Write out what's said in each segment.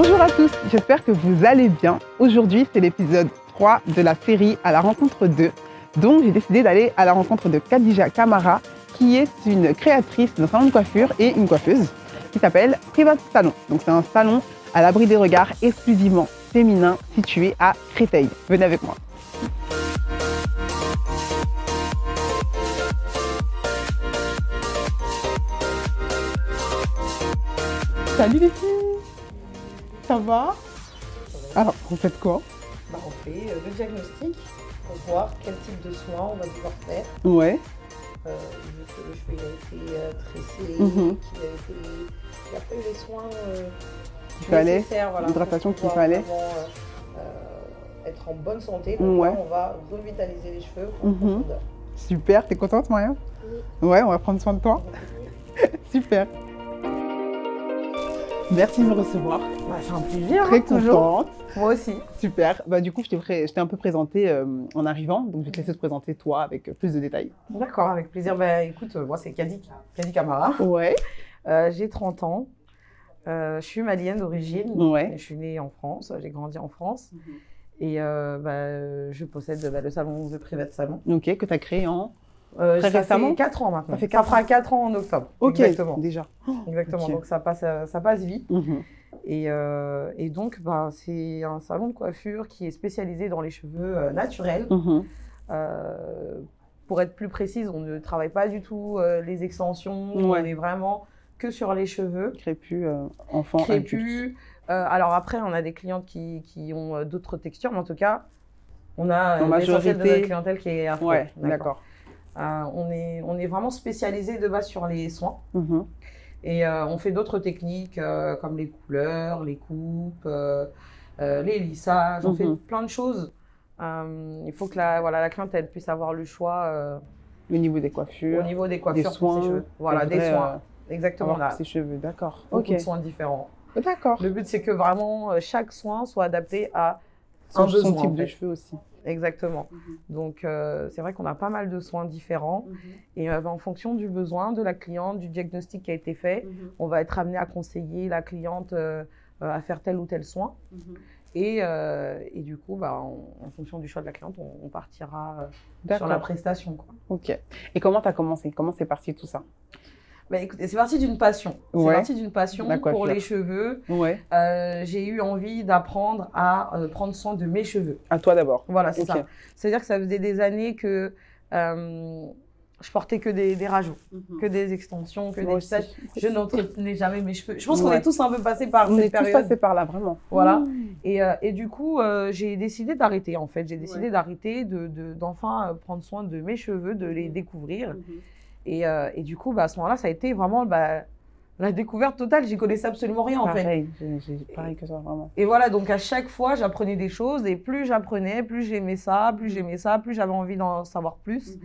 Bonjour à tous, j'espère que vous allez bien. Aujourd'hui, c'est l'épisode 3 de la série À la rencontre d'eux. Donc, j'ai décidé d'aller à la rencontre de Khadija Camara, qui est une créatrice d'un salon de coiffure et une coiffeuse qui s'appelle Private Salon. Donc, c'est un salon à l'abri des regards exclusivement féminin situé à Créteil. Venez avec moi. Salut les filles, ça va? Alors, vous faites quoi? On fait le diagnostic pour voir quel type de soins on va devoir faire. Ouais. Vu que le cheveu il a été tressé, Mhm. qu'il a pas eu les soins Qu'il fallait, nécessaires, voilà, l'hydratation pour qu'il pouvoir fallait. vraiment, être en bonne santé. Donc Ouais. là, on va revitaliser les cheveux en Mhm. profondeur. Super, t'es contente Maria? Ouais, on va prendre soin de toi. Super. Merci de me recevoir. C'est un plaisir, Très toujours. contente. Moi aussi. Super. Du coup, je t'ai un peu présenté en arrivant, donc je vais te laisser te présenter toi avec plus de détails. D'accord, avec plaisir. Écoute, moi c'est Khadi Camara. Ouais. J'ai 30 ans. Je suis malienne d'origine. Ouais. Je suis née en France, j'ai grandi en France. Et je possède le salon de Private Salon. Ok, que tu as créé en... Ça récemment? fait 4 ans maintenant. Ça fait Ça fera 4 ans en octobre. Ok, Exactement. déjà. Exactement. Ok. Donc ça passe vite. Mhm. Et donc, c'est un salon de coiffure qui est spécialisé dans les cheveux naturels. Mhm. Pour être plus précise, on ne travaille pas du tout les extensions. Ouais. On est vraiment que sur les cheveux. Crépus, enfant, adulte. Crépus. Alors après, on a des clientes qui ont d'autres textures, mais en tout cas, on a En l'essentiel de majorité- notre clientèle qui est afro. Ouais, d'accord. On est vraiment spécialisé de base sur les soins. Mhm. Et on fait d'autres techniques comme les couleurs, les coupes, les lissages. On fait plein de choses. Il faut que la cliente elle puisse avoir le choix Au niveau des coiffures, au niveau des coiffures des soins, pour ses cheveux. Voilà, elle des voudrait, soins. Exactement. avoir Là, ses cheveux, d'accord. beaucoup Ok. de soins différents. D'accord. Le but, c'est que vraiment chaque soin soit adapté à Son un besoin, type en de fait. cheveux aussi. Exactement. Donc, c'est vrai qu'on a pas mal de soins différents. Et en fonction du besoin de la cliente, du diagnostic qui a été fait, on va être amené à conseiller la cliente à faire tel ou tel soin. Et du coup, en fonction du choix de la cliente, on partira sur la prestation, quoi. Ok. Et comment tu as commencé? Comment c'est parti tout ça? Écoutez, c'est parti d'une passion. Ouais. C'est parti d'une passion La coiffure. pour les cheveux. Ouais. J'ai eu envie d'apprendre à prendre soin de mes cheveux. À toi d'abord. Voilà, c'est Ok. ça. C'est-à-dire que ça faisait des années que je portais que des rajouts, que des extensions, que Moi des aussi. tâches. Je n'entretenais jamais mes cheveux. Je pense qu'on Ouais. est tous un peu passés par On cette est tous période. passés par là, vraiment. Voilà. Et du coup, j'ai décidé d'arrêter, en fait. J'ai décidé d'arrêter d'enfin prendre soin de mes cheveux, de les découvrir. Et du coup, à ce moment-là, ça a été vraiment la découverte totale. J'y connaissais absolument rien, en fait. Pareil, pareil que toi, vraiment. Et voilà, donc à chaque fois, j'apprenais des choses. Et plus j'apprenais, plus j'aimais ça, plus j'avais envie d'en savoir plus.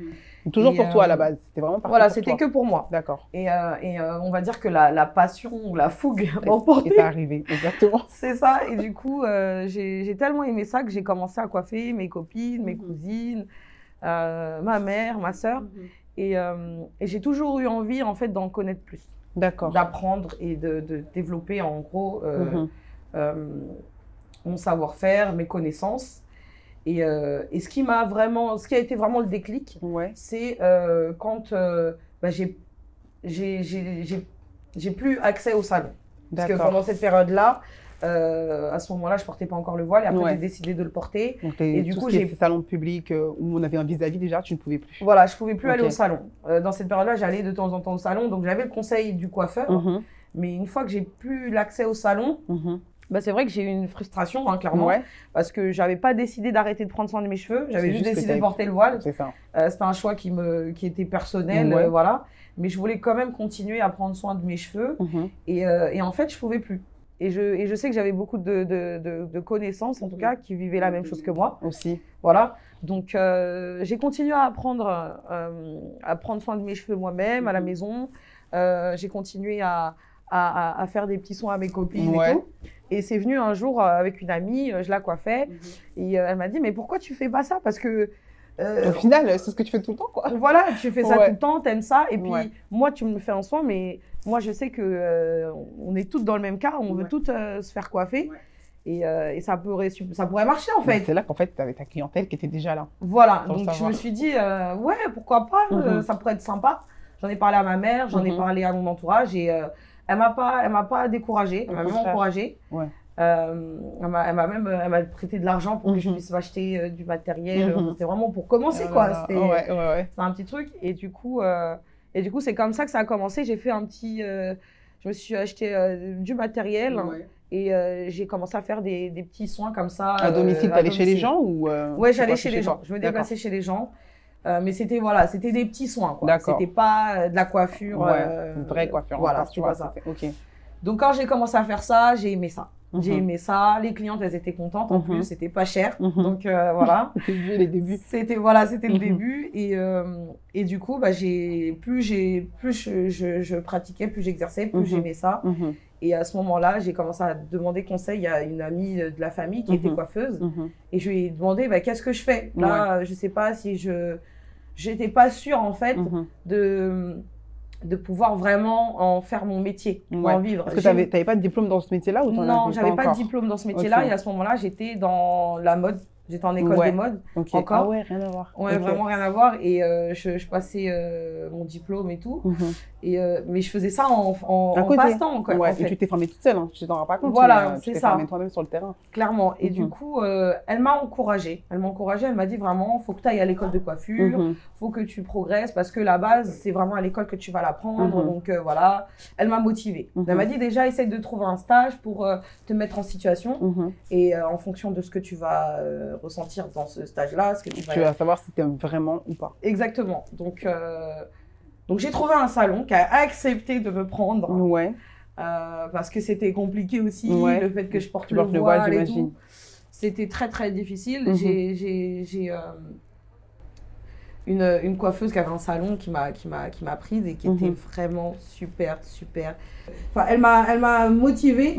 Toujours Et, pour toi à la base. C'était vraiment parti Voilà, pour c'était toi. que pour moi. D'accord. Et on va dire que la passion ou la fougue m'a emporté. est arrivé, exactement. C'est ça. Et du coup, j'ai tellement aimé ça que j'ai commencé à coiffer mes copines, mes cousines, ma mère, ma sœur. Et j'ai toujours eu envie, en fait, d'en connaître plus. D'accord. D'apprendre et de développer, en gros, mon savoir-faire, mes connaissances. Et ce qui a été vraiment le déclic, Ouais. c'est quand j'ai plus accès au salon. Parce que D'accord. pendant cette période-là, à ce moment-là, je portais pas encore le voile et après j'ai décidé de le porter. Donc, Et du coup, j'ai fait salon public où on avait un vis-à-vis déjà, tu ne pouvais plus. Voilà, je pouvais plus Ok. aller au salon. Dans cette période-là, j'allais de temps en temps au salon, donc j'avais le conseil du coiffeur. Mais une fois que j'ai plus l'accès au salon, c'est vrai que j'ai eu une frustration, hein, clairement, Ouais, parce que j'avais pas décidé d'arrêter de prendre soin de mes cheveux. J'avais C'est juste juste que décidé de t'avais- porter le voile. c'est ça. C'était un choix qui était personnel, Ouais. voilà. Mais je voulais quand même continuer à prendre soin de mes cheveux. Et en fait, je pouvais plus. Et je sais que j'avais beaucoup de connaissances, en tout cas, qui vivaient la même chose que moi. Aussi. Voilà. Donc, j'ai continué à prendre soin de mes cheveux moi-même, à la maison. J'ai continué à faire des petits soins à mes copines Ouais. et tout. Et c'est venu un jour avec une amie, je la coiffais. Et elle m'a dit, mais pourquoi tu fais pas ça? Parce que Au final, c'est ce que tu fais tout le temps, quoi. Voilà, tu fais ça Ouais. tout le temps, t'aimes ça. Et puis, Ouais. moi, tu me fais un soin, mais moi, je sais que on est toutes dans le même cas. On veut toutes se faire coiffer. Ouais. Et ça pourrait marcher, en fait. C'est là qu'en fait, tu avais ta clientèle qui était déjà là. Voilà, Sans le donc je savoir. me suis dit, ouais, pourquoi pas, ça pourrait être sympa. J'en ai parlé à ma mère, j'en ai parlé à mon entourage et elle m'a pas découragée, elle m'a même encouragée. Ouais. Elle m'a prêté de l'argent pour que je puisse m'acheter du matériel. C'était vraiment pour commencer, quoi. C'était un petit truc. Et du coup, c'est comme ça que ça a commencé. J'ai fait je me suis acheté du matériel. Ouais. Et j'ai commencé à faire des petits soins comme ça. À domicile, t'allais chez les gens ou Ouais, j'allais chez les gens. Je me déplaçais chez les gens. Mais c'était des petits soins, quoi. C'était pas de la coiffure. Une vraie coiffure. Voilà, tu vois ça. Ok. Donc quand j'ai commencé à faire ça, j'ai aimé ça. J'ai aimé ça. Les clientes, elles étaient contentes. En plus, c'était pas cher. Donc voilà. C'était les débuts. C'était le début. Et du coup, bah, plus je pratiquais, plus j'exerçais, plus j'aimais ça. Et à ce moment-là, j'ai commencé à demander conseil à une amie de la famille qui était coiffeuse. Et je lui ai demandé, bah, qu'est-ce que je fais? Là, je sais pas si j'étais pas sûre, en fait, de pouvoir vraiment en faire mon métier, en vivre. Parce que tu n'avais pas de diplôme dans ce métier-là ou t'en avais Non, j'avais pas de encore diplôme dans ce métier-là. Et à ce moment-là, j'étais dans la mode. J'étais en école des modes, encore. Ah ouais, rien à voir. Ouais, vraiment rien à voir. Et je passais mon diplôme et tout. Mais je faisais ça en passe-temps, quoi. Ouais. En fait. Et tu t'es formée toute seule, hein. Tu t'en rends pas compte. Voilà, c'est ça. Tu t'es formée toi-même sur le terrain. Clairement. Et du coup, elle m'a encouragée. Elle m'a dit vraiment, faut que tu ailles à l'école de coiffure, faut que tu progresses parce que la base, c'est vraiment à l'école que tu vas l'apprendre. Donc voilà, elle m'a motivée. Elle m'a dit déjà, essaye de trouver un stage pour te mettre en situation. Et en fonction de ce que tu vas ressentir dans ce stage-là, ce que tu vas savoir si tu aimes vraiment ou pas. Exactement. Donc j'ai trouvé un salon qui a accepté de me prendre. Ouais. Parce que c'était compliqué aussi, le fait que je porte le voile voile et j'imagine. tout. C'était très très difficile. J'ai une coiffeuse qui avait un salon qui m'a prise et qui était vraiment super. Enfin, elle m'a motivée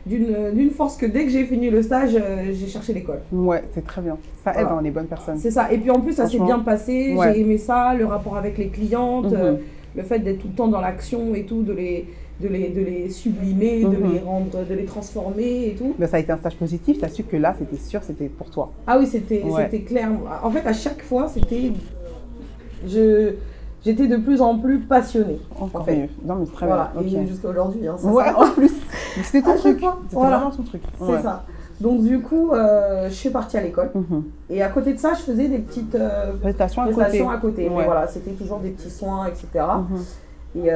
d'une force que dès que j'ai fini le stage, j'ai cherché l'école. Ouais, c'est très bien. Ça aide dans les bonnes personnes. C'est ça. Et puis en plus, ça s'est bien passé. J'ai aimé ça, le rapport avec les clientes, le fait d'être tout le temps dans l'action et tout, de les sublimer, de les transformer et tout. Mais ça a été un stage positif, tu as su que là, c'était sûr, c'était pour toi. Ah oui, c'était clair. En fait, à chaque fois, j'étais de plus en plus passionnée. Encore en fait. mieux. Non, mais c'est très voilà. bien. Et jusqu'à aujourd'hui. Hein, en plus. C'était ton truc. C'était vraiment ton truc. C'est ça. Donc du coup, je suis partie à l'école. Et à côté de ça, je faisais des petites prestations à côté. Mais voilà, c'était toujours des petits soins, etc. Et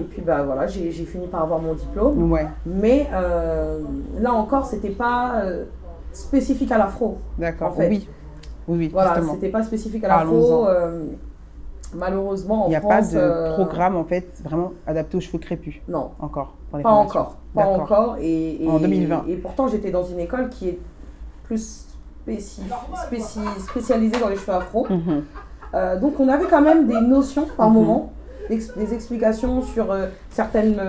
puis bah voilà, j'ai fini par avoir mon diplôme. Mais là encore, c'était pas spécifique à l'afro. D'accord. En fait. Oui. Voilà, c'était pas spécifique à l'afro. Malheureusement, en France, il n'y a pas de programme en fait vraiment adapté aux cheveux crépus. Non. Encore. Pas encore. Et en 2020. Et pourtant, j'étais dans une école qui est plus spécialisée dans les cheveux afro. Donc, on avait quand même des notions par moment, des explications sur certaines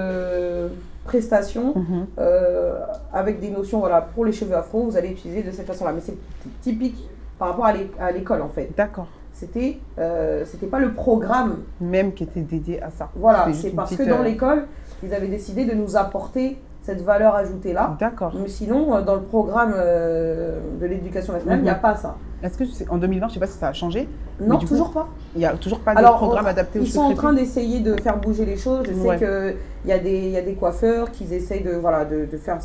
prestations avec des notions, voilà, pour les cheveux afro, vous allez utiliser de cette façon-là. Mais c'est typique par rapport à l'école en fait. D'accord. C'était pas le programme même qui était dédié à ça. Voilà, c'est parce que dans l'école, ils avaient décidé de nous apporter cette valeur ajoutée là. D'accord. Mais sinon, dans le programme de l'éducation nationale, il n'y a pas ça. Est-ce que en 2020, je ne sais pas si ça a changé? Non, toujours pas. Il n'y a toujours pas de programme adapté aux cheveux crépus. Ils sont en train d'essayer de faire bouger les choses. Je sais qu'il y a des coiffeurs qui essayent de faire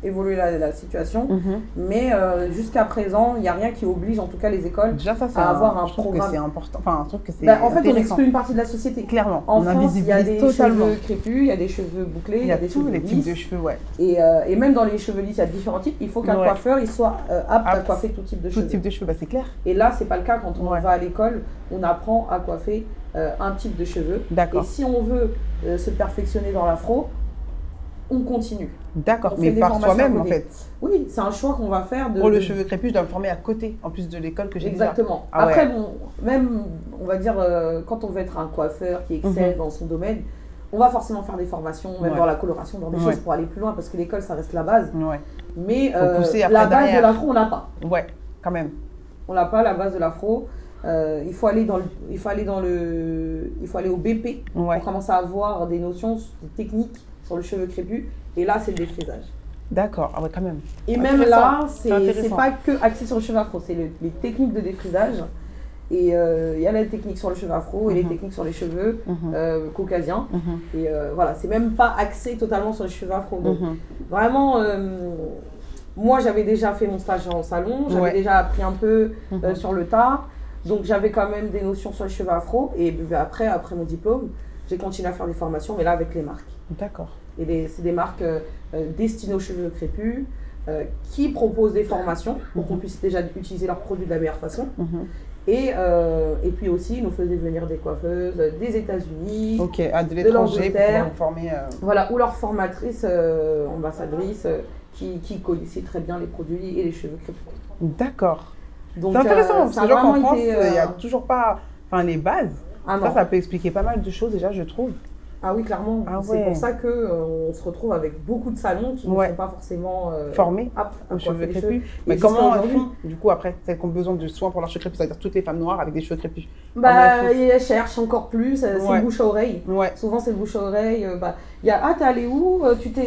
évoluer la situation. Mais jusqu'à présent, il n'y a rien qui oblige en tout cas les écoles à avoir un programme. C'est important. Enfin, je trouve que c'est en fait, on exclut une partie de la société. Clairement. En France, il y a des cheveux crépus, il y a des cheveux bouclés, il y a des cheveux lisses. types de cheveux, Et même dans les cheveux lisses, il y a différents types. Il faut qu'un coiffeur il soit apte à coiffer tout type de cheveux. Tout type de cheveux, c'est clair. Et là, c'est pas le cas quand on va à l'école. On apprend à coiffer un type de cheveux. D'accord. Et si on veut se perfectionner dans l'afro, on continue. D'accord, mais par soi-même en fait. Oui, c'est un choix qu'on va faire. Pour le cheveu crépus, je dois me former à côté, en plus de l'école que j'ai. Exactement. Après, bon, même, on va dire, quand on veut être un coiffeur qui excelle dans son domaine, on va forcément faire des formations, même dans la coloration, dans des choses pour aller plus loin, parce que l'école, ça reste la base. Mais la base de l'afro, on l'a pas. Ouais, quand même. On l'a pas, la base de l'afro. il faut aller au BP Ouais. pour commencer à avoir des notions, des techniques sur le cheveu crépus. Et là, c'est le défrisage. D'accord, ah ouais, quand même. Et même là, c'est intéressant. pas que axé sur le cheveu afro, c'est les techniques de défrisage. Et il y a la technique sur le cheveu afro et les techniques sur les cheveux caucasiens. Et voilà, c'est même pas axé totalement sur les cheveux afro. Donc, vraiment, moi, j'avais déjà fait mon stage en salon, j'avais déjà appris un peu sur le tas. Donc, j'avais quand même des notions sur les cheveux afro. Et après mon diplôme, j'ai continué à faire des formations, mais là, avec les marques. D'accord. Et c'est des marques destinées aux cheveux crépus qui proposent des formations pour qu'on puisse déjà utiliser leurs produits de la meilleure façon. Et puis aussi, ils nous faisaient venir des coiffeuses des États-Unis, de l'étranger pour pouvoir nous former. Voilà, ou leurs formatrices, ambassadrices, qui connaissaient très bien les produits et les cheveux crépus. D'accord. Donc, c'est intéressant, parce que genre en France, il n'y a été, toujours pas les bases. Ah non. Ça peut expliquer pas mal de choses déjà, je trouve. Ah oui, clairement. Ah c'est ouais. pour ça qu'on se retrouve avec beaucoup de salons qui ne sont pas forcément formés aux cheveux crépus. Mais comment elles font, du coup, après, celles qui ont besoin de soins pour leurs cheveux crépus, c'est-à-dire toutes les femmes noires avec des cheveux crépus? Elles cherchent encore plus, c'est le bouche à oreille. Ouais. Souvent, c'est le bouche à oreille. Il y a, ah, t'es allé où?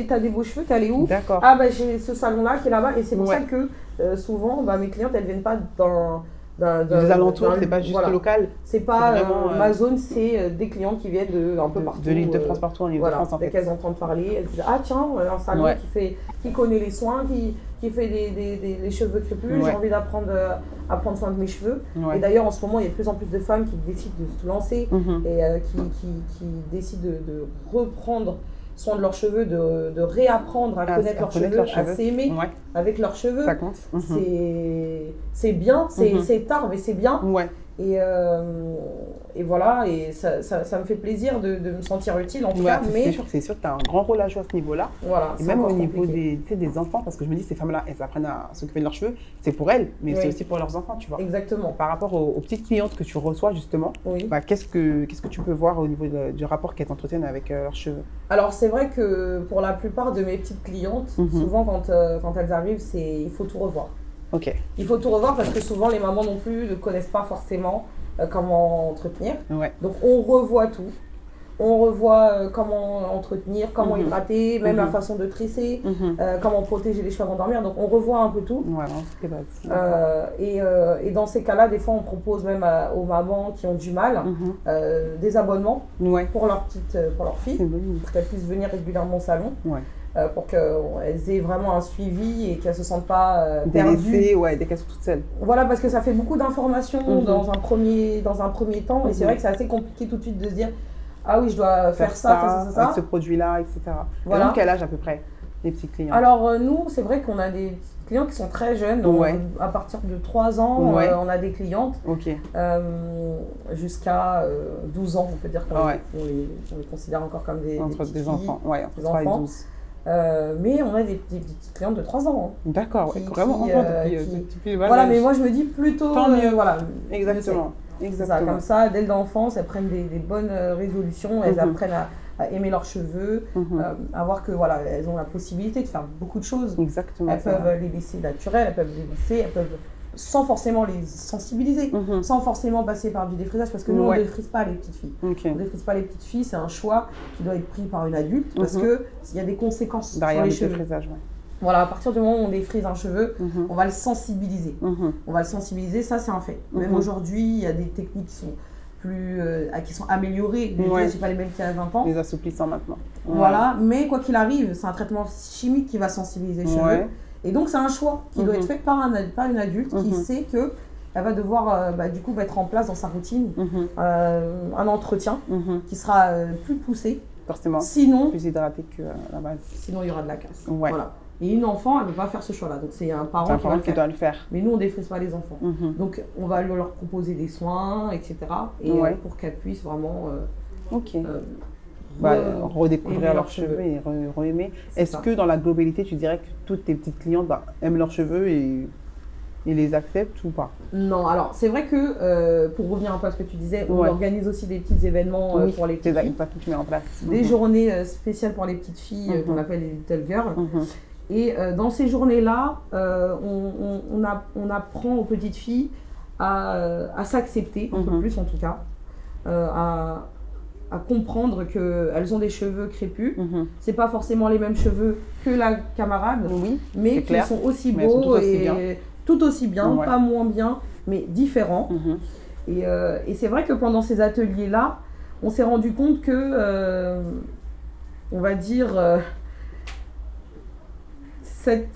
T'as des beaux cheveux, t'es allé où? D'accord. Ah, j'ai ce salon-là qui est là-bas. Et c'est pour ça que souvent, mes clientes, elles ne viennent pas des alentours, c'est pas juste local. C'est pas ma zone, c'est des clientes qui viennent un peu partout. De l'île de France, partout en île de France en fait. Dès qu'elles entendent parler, elles disent ah tiens, un salon qui connaît les soins, qui fait les cheveux crépus, j'ai envie d'apprendre à prendre soin de mes cheveux. Et d'ailleurs en ce moment il y a de plus en plus de femmes qui décident de se lancer et qui décident de reprendre soin de leurs cheveux, de réapprendre à connaître leurs cheveux, à s'aimer avec leurs cheveux. Ça compte. C'est bien, c'est tard, mais c'est bien. Et voilà, et ça me fait plaisir de me sentir utile en tout cas. C'est sûr que tu as un grand rôle à jouer à ce niveau-là. Voilà, et même au niveau des enfants, parce que je me dis, ces femmes-là, elles apprennent à s'occuper de leurs cheveux, c'est pour elles, mais c'est aussi pour leurs enfants, tu vois. Exactement. Par rapport aux petites clientes que tu reçois, justement, qu'est-ce que tu peux voir au niveau du rapport qu'elles entretiennent avec leurs cheveux? Alors, c'est vrai que pour la plupart de mes petites clientes, souvent quand elles arrivent, il faut tout revoir. Il faut tout revoir parce que souvent les mamans non plus ne connaissent pas forcément comment entretenir. Donc on revoit tout. On revoit comment entretenir, comment hydrater, même la façon de tresser, comment protéger les cheveux avant de dormir. Donc on revoit un peu tout. Et dans ces cas-là, des fois on propose même aux mamans qui ont du mal des abonnements pour leurs filles, pour qu'elles puissent venir régulièrement au salon. Pour qu'elles aient vraiment un suivi et qu'elles ne se sentent pas perdues. Dès qu'elles sont toutes seules. Voilà, parce que ça fait beaucoup d'informations dans un premier temps. Et c'est vrai que c'est assez compliqué tout de suite de se dire « Ah oui, je dois faire ça. Avec ce produit-là, etc. » Voilà. Et donc, quel âge à peu près, les petits clients? Alors, nous, c'est vrai qu'on a des clients qui sont très jeunes. Donc, à partir de 3 ans, on a des clientes. Jusqu'à 12 ans, on peut dire qu'on les considère encore comme des enfants. Entre 3 et 12. Mais on a des petites clientes de 3 ans. D'accord, vraiment enfant depuis voilà, mais moi je me dis plutôt... Tant mieux. Voilà, exactement. Ça, comme ça, dès l'enfance, elles prennent des bonnes résolutions, elles apprennent à aimer leurs cheveux, à voir que voilà, elles ont la possibilité de faire beaucoup de choses. Exactement. Elles peuvent les laisser naturelles, elles peuvent les laisser, elles peuvent sans forcément les sensibiliser, sans forcément passer par du défrisage, parce que nous, on ne défrise pas les petites filles. On ne défrise pas les petites filles, c'est un choix qui doit être pris par une adulte, parce qu'il y a des conséquences sur les cheveux. Voilà, à partir du moment où on défrise un cheveu, on va le sensibiliser. On va le sensibiliser, ça c'est un fait. Même aujourd'hui, il y a des techniques qui sont qui sont améliorées. C'est pas les mêmes qu'il y a 20 ans. Les assouplissants maintenant. Voilà, mais quoi qu'il arrive, c'est un traitement chimique qui va sensibiliser les cheveux. Et donc c'est un choix qui doit être fait par une adulte qui sait que elle va devoir du coup mettre en place dans sa routine un entretien qui sera plus poussé. Forcément. Sinon, plus hydraté que la base. Sinon il y aura de la casse. Voilà. Et une enfant, elle ne peut pas faire ce choix-là. Donc c'est un parent qui doit le faire. Mais nous, on ne défrise pas les enfants. Donc on va leur proposer des soins, etc. Et pour qu'elles puissent vraiment redécouvrir leurs cheveux et re-aimer. Est-ce que dans la globalité, tu dirais que toutes tes petites clientes aiment leurs cheveux et les acceptent ou pas? Non, alors c'est vrai que pour revenir un peu à ce que tu disais, on organise aussi des petits événements pour les petites filles. Tu mets en place. Des journées spéciales pour les petites filles qu'on appelle les Little Girls. Et dans ces journées-là, on apprend aux petites filles à s'accepter, un peu plus en tout cas, à comprendre qu'elles ont des cheveux crépus. C'est pas forcément les mêmes cheveux que la camarade, mais qui sont aussi beaux et tout aussi bien, pas moins bien, mais différents. Et c'est vrai que pendant ces ateliers-là, on s'est rendu compte que, on va dire, 7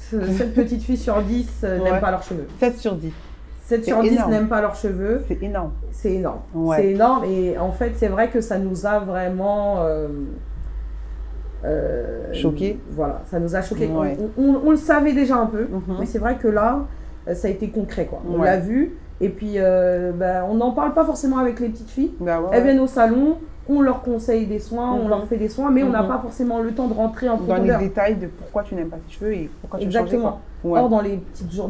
petites filles sur 10 n'aiment pas leurs cheveux. 7 sur 10. 7 sur 10 n'aiment pas leurs cheveux. C'est énorme. C'est énorme. C'est énorme. Et en fait, c'est vrai que ça nous a vraiment choqués. Voilà, ça nous a choqués. On le savait déjà un peu, mais c'est vrai que là, ça a été concret, quoi. On l'a vu. Et puis, on n'en parle pas forcément avec les petites filles. Elles viennent au salon, on leur conseille des soins, on leur fait des soins, mais on n'a pas forcément le temps de rentrer en profondeur. Dans les détails de pourquoi tu n'aimes pas tes cheveux et pourquoi tu veux changer, quoi. Or, dans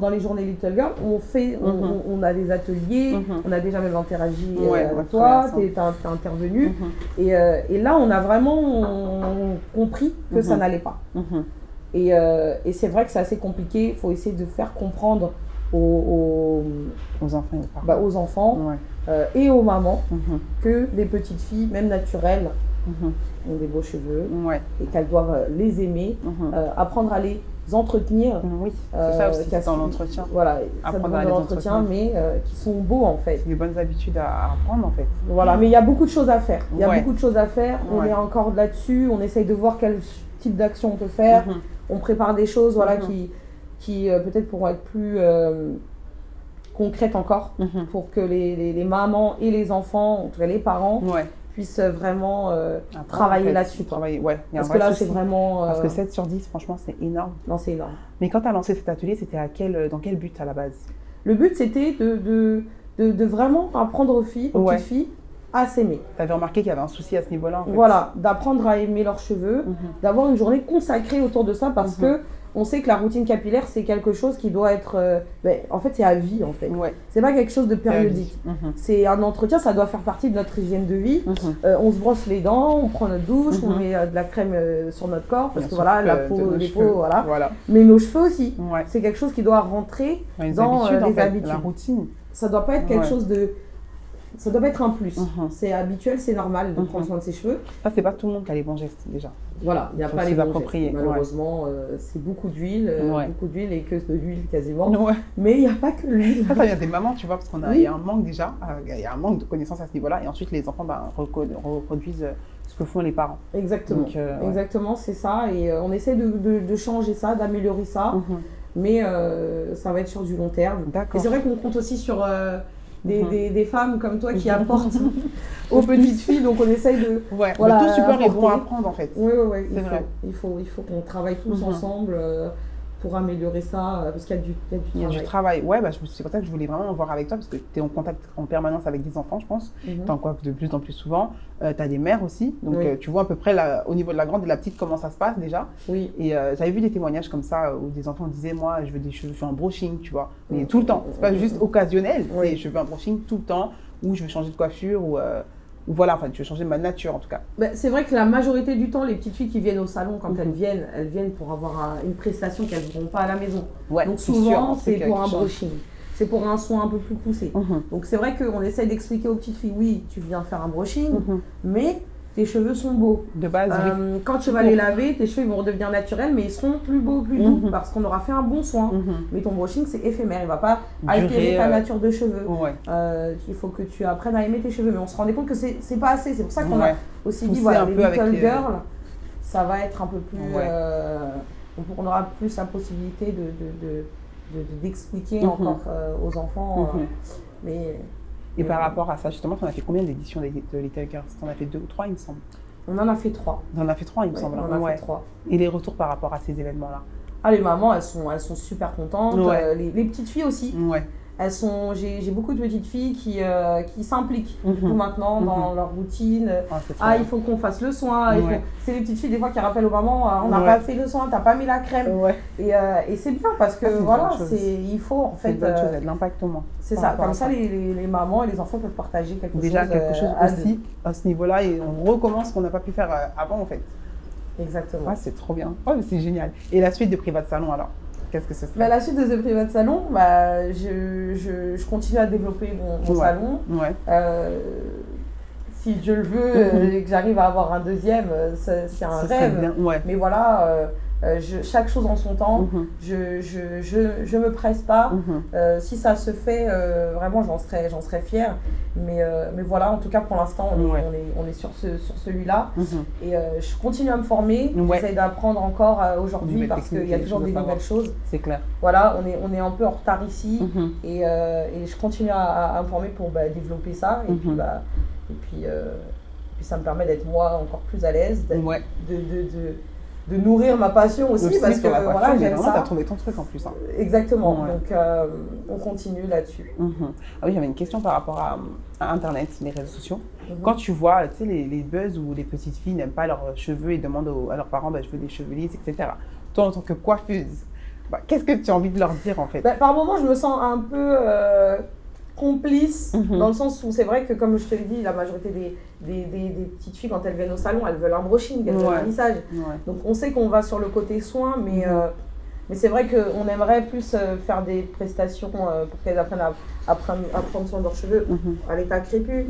les journées Little Girl, on a des ateliers, on a déjà même interagi avec toi, tu es intervenu. Et là, on a vraiment compris que ça n'allait pas. Et c'est vrai que c'est assez compliqué, il faut essayer de faire comprendre aux enfants et aux mamans que les petites filles, même naturelles, ont des beaux cheveux et qu'elles doivent les aimer, apprendre à les entretenir. C'est ça aussi, c'est dans l'entretien. Voilà, apprendre à les entretenir, mais qui sont beaux en fait. Des bonnes habitudes à apprendre en fait. Voilà, mais il y a beaucoup de choses à faire. Il y a beaucoup de choses à faire. On est encore là-dessus. On essaye de voir quel type d'action on peut faire. On prépare des choses, voilà, qui peut-être pourront être plus concrètes encore pour que les mamans et les enfants, en tout cas les parents, puissent vraiment travailler là-dessus. Parce que là, c'est vraiment... Parce que 7 sur 10, franchement, c'est énorme. Non, c'est énorme. Mais quand tu as lancé cet atelier, c'était dans quel but à la base? Le but, c'était de vraiment apprendre aux filles, aux petites filles, à s'aimer. Tu avais remarqué qu'il y avait un souci à ce niveau-là en fait. Voilà, d'apprendre à aimer leurs cheveux, d'avoir une journée consacrée autour de ça parce que on sait que la routine capillaire, c'est quelque chose qui doit être... en fait, c'est à vie, en fait. C'est pas quelque chose de périodique. C'est un entretien, ça doit faire partie de notre hygiène de vie. On se brosse les dents, on prend notre douche, on met de la crème sur notre corps, parce que voilà, la peau, les peaux, voilà. Mais nos cheveux aussi. C'est quelque chose qui doit rentrer dans les habitudes. La routine. Ça doit pas être quelque chose de... Ça doit pas être un plus. C'est habituel, c'est normal de prendre soin de ses cheveux. Ça, c'est pas tout le monde qui a les bons gestes déjà. Voilà, il n'y a pas les bons gestes. Malheureusement, c'est beaucoup d'huile et que de l'huile quasiment. Mais il n'y a pas que l'huile. Ça vient des mamans, tu vois, parce qu'il y a un manque déjà, il y a un manque de connaissances à ce niveau-là. Et ensuite, les enfants reproduisent ce que font les parents. Exactement, exactement, c'est ça. Et on essaie de changer ça, d'améliorer ça. Mais ça va être sur du long terme. Et c'est vrai qu'on compte aussi sur... des femmes comme toi qui apportent aux petites filles, donc on essaye de voilà, tout super est bon à apprendre en fait. Oui, il faut qu'on travaille tous ensemble pour améliorer ça, parce qu'il y a du travail. Il y a du travail, c'est pour ça que je voulais vraiment voir avec toi, parce que tu es en contact en permanence avec des enfants, je pense, tu en coiffes de plus en plus souvent, tu as des mères aussi, donc tu vois à peu près au niveau de la grande et de la petite comment ça se passe déjà. Et j'avais vu des témoignages comme ça où des enfants disaient, moi je veux des cheveux, je veux un brushing, tu vois, mais tout le temps, c'est pas juste occasionnel, c'est je veux un brushing tout le temps, ou je veux changer de coiffure, ou voilà, enfin, tu veux changer ma nature en tout cas. C'est vrai que la majorité du temps, les petites filles qui viennent au salon, quand elles viennent pour avoir une prestation qu'elles ne feront pas à la maison. Donc souvent, c'est pour un brushing. C'est pour un soin un peu plus poussé. Donc c'est vrai qu'on essaie d'expliquer aux petites filles, oui, tu viens faire un brushing, mais tes cheveux sont beaux. De base, quand tu vas les laver, tes cheveux vont redevenir naturels, mais ils seront plus beaux, plus doux, parce qu'on aura fait un bon soin. Mais ton brushing, c'est éphémère, il ne va pas altérer ta nature de cheveux. Il faut que tu apprennes à aimer tes cheveux, mais on se rendait compte que c'est pas assez. C'est pour ça qu'on a aussi dit, voilà, les Little Girls, ça va être un peu plus... on aura plus la possibilité d'expliquer encore aux enfants. Et par rapport à ça, justement, tu en as fait combien d'éditions de Little Girls? Tu en as fait 2 ou 3, il me semble. On en a fait 3. On en a fait 3, il me semble. On en a fait 3. Et les retours par rapport à ces événements-là? Les mamans, elles sont super contentes. Les petites filles aussi. J'ai beaucoup de petites filles qui s'impliquent maintenant dans leur routine. Il faut qu'on fasse le soin. C'est les petites filles des fois qui rappellent aux mamans, on n'a pas fait le soin, t'as pas mis la crème. Et c'est bien parce que voilà, il faut en fait... C'est une bonne chose, il y a de l'impact au moins. C'est ça, comme ça les mamans et les enfants peuvent partager quelque chose. Déjà quelque chose aussi à ce niveau-là et on recommence ce qu'on n'a pas pu faire avant en fait. Exactement. C'est trop bien. C'est génial. Et la suite de Privat Salon alors? qu'est-ce que ce serait? Bah, la suite de The Private Salon, bah, je continue à développer mon salon. Ouais. Si Dieu le veut et que j'arrive à avoir un deuxième, c'est un rêve. Ouais. Mais voilà, chaque chose en son temps. Je me presse pas. Si ça se fait, vraiment, j'en serais fière. Mais voilà, en tout cas, pour l'instant, on est sur celui-là. Et je continue à me former. J'essaie d'apprendre encore aujourd'hui parce qu'il y a toujours des nouvelles choses. C'est clair. Voilà, on est un peu en retard ici. Et je continue à me former pour développer ça. Et puis, ça me permet d'être moi encore plus à l'aise, de nourrir ma passion aussi, parce que voilà, j'aime ça. Tu as trouvé ton truc en plus. Hein. Exactement, donc on continue là-dessus. Ah oui, j'avais une question par rapport à Internet, les réseaux sociaux. Quand tu vois les buzz où les petites filles n'aiment pas leurs cheveux et demandent à leurs parents je veux des cheveux lisses, etc. Toi, en tant que coiffeuse, qu'est-ce que tu as envie de leur dire en fait? Par moments, je me sens un peu complice, dans le sens où c'est vrai que, comme je te l'ai dit, la majorité des petites filles, quand elles viennent au salon, elles veulent un brushing, elles veulent un lissage. Donc on sait qu'on va sur le côté soin, mais c'est vrai qu'on aimerait plus faire des prestations pour qu'elles apprennent à prendre soin de leurs cheveux à l'état crépus.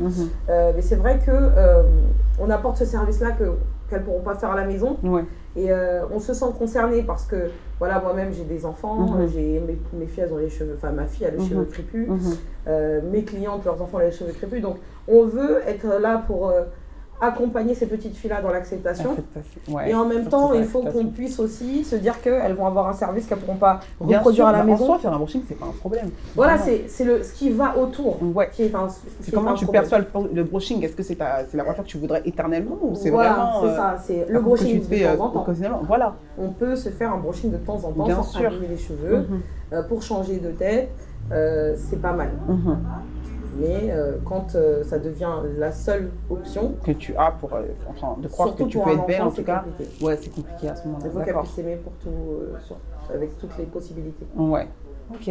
Mais c'est vrai qu'on apporte ce service-là qu'elles ne pourront pas faire à la maison. Et on se sent concerné parce que, voilà, moi-même j'ai des enfants, mes filles elles ont les cheveux, enfin ma fille a les cheveux crépus, mes clientes, leurs enfants ont les cheveux crépus, donc on veut être là pour accompagner ces petites filles-là dans l'acceptation. Et en même temps, il faut qu'on puisse aussi se dire qu'elles vont avoir un service qu'elles ne pourront pas reproduire à la maison. En soi, faire un brushing, c'est pas un problème. Voilà, c'est ce qui va autour. C'est comment tu perçois le brushing? Est-ce que c'est la coiffure que tu voudrais éternellement ou c'est voilà, vraiment c'est ça, c'est le brushing de temps en temps. Voilà. On peut se faire un brushing de temps en temps Bien sans sûr. abîmer les cheveux. Pour changer de tête, c'est pas mal. Mais quand ça devient la seule option que tu as pour de croire que tu peux être belle, en tout cas, c'est compliqué à ce moment-là. Il faut qu'elle puisse s'aimer pour tout, avec toutes les possibilités. Ouais. Ok.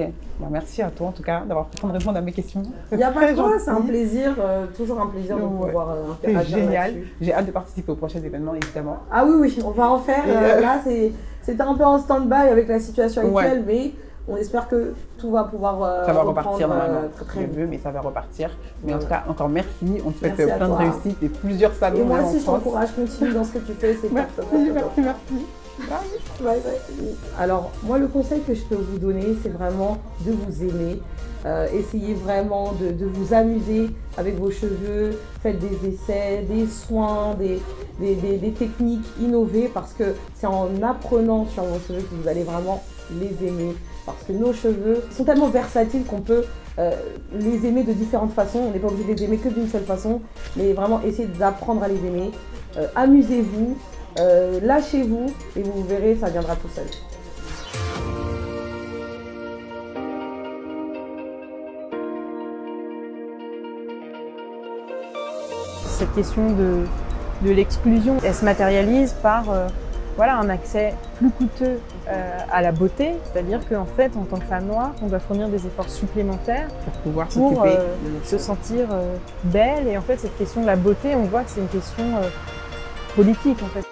Merci à toi en tout cas d'avoir pu répondre à mes questions. Il n'y a pas de quoi, c'est un plaisir, toujours un plaisir de pouvoir interagir. C'est génial. J'ai hâte de participer au prochain événement évidemment. Ah oui, on va en faire. Là, c'était un peu en stand-by avec la situation actuelle, mais on espère que tout va pouvoir ça va repartir normalement. très vite. Mais ça va repartir. Mais en tout cas, encore merci. On te souhaite plein de réussite et plusieurs salons. Et moi aussi, je t'encourage, continue dans ce que tu fais. C'est Merci. Bye. Alors, moi, le conseil que je peux vous donner, c'est vraiment de vous aimer. Essayez vraiment de vous amuser avec vos cheveux. Faites des essais, des soins, des techniques innovées, parce que c'est en apprenant sur vos cheveux que vous allez vraiment les aimer. Parce que nos cheveux sont tellement versatiles qu'on peut les aimer de différentes façons. On n'est pas obligé de les aimer que d'une seule façon, mais vraiment essayez d'apprendre à les aimer. Amusez-vous, lâchez-vous et vous verrez, ça viendra tout seul. Cette question de l'exclusion, elle se matérialise par un accès plus coûteux à la beauté, c'est-à-dire qu'en fait, en tant que femme noire, on doit fournir des efforts supplémentaires pour se sentir belle. Et en fait, cette question de la beauté, on voit que c'est une question politique en fait.